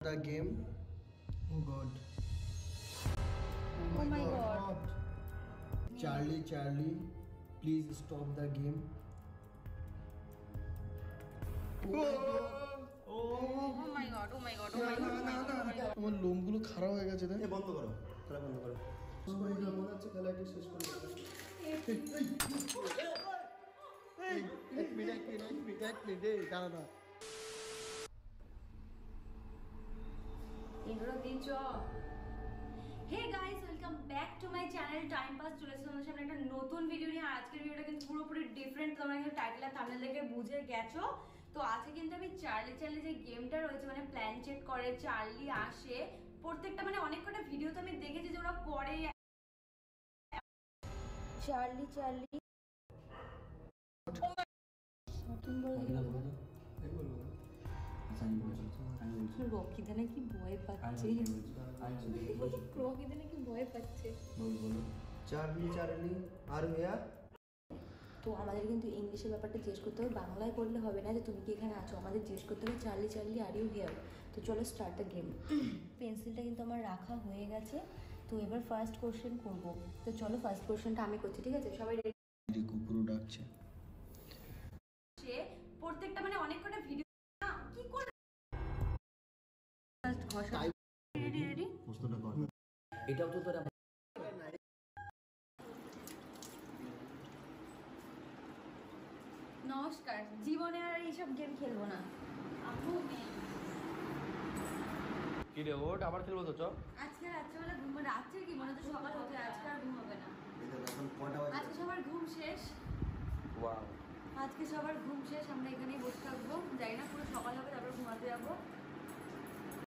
The game. Oh God. Oh my God. Charlie, please stop the game. Oh my God. আমার লোমগুলো খারাপ হয়ে গেছে রে। বন্ধ করো, খেলা বন্ধ করো। মনে হচ্ছে খেলাটি শেষ করে দেবো। এক মিনিট দাঁড়া। ইন্ট্রো দিচ্ছ। Hey guys, welcome back to my channel time pass. চলে এসেছি তোমাদের সামনে একটা নতুন ভিডিও নিয়ে। আজকের ভিডিওটা কিন্তু পুরোপুরি ডিফারেন্ট। তোমরা কিন্তু টাইটেল আর থাম্বনেল দেখে বুঝে গেছো। তো আজকে কিন্তু আমি চার্লি যে গেমটা রয়েছে, মানে প্ল্যান চেক করে চার্লি আসে প্রত্যেকটা, মানে অনেক কটা ভিডিও তো আমি দেখেছি যে ওরা করে চার্লি রকিদানে কি ভয় পাচ্ছে, চার্লি আর হেয়ার। তো আমাদের কিন্তু ইংলিশের ব্যাপারটা জিজ্ঞেস করতে হবে, বাংলায় করলে হবে না যে তুমি কি এখানে আছো। আমাদের জিজ্ঞেস করতে হবে চার্লি আর ইউ হিয়ার। তো চলো স্টার্ট দ্য গেম। পেন্সিলটা কিন্তু আমার রাখা হয়ে গেছে। তো এবার ফার্স্ট কোশ্চেন করব। তো চলো ফার্স্ট কোশ্চেনটা আমি করছি, ঠিক আছে? সবাই রেডি? কুকুর ডাকছে। প্রত্যেকটা, মানে অনেক কটা ভিডিও কি করে ফার্স্ট ঘষা। রেডি প্রশ্নটা কর। এটাও তো তোরা নমস্কার, জীবনে আর এইসব গেম খেলবো না। কি রে ওট আবার খেলবো তো? আজকে রাত্রেবেলা ঘুম, রাত্রে কি মনে তো সকাল হতে, আজকে আর ঘুম হবে না। এখন কটা বাজে? আজকে সবার ঘুম শেষ। ওয়াও, আজকে সবার ঘুম শেষ, আমরা এখানেই বসে থাকবো। যাই না, পুরো সকাল হবে, তারপর ঘুমাতে যাবো।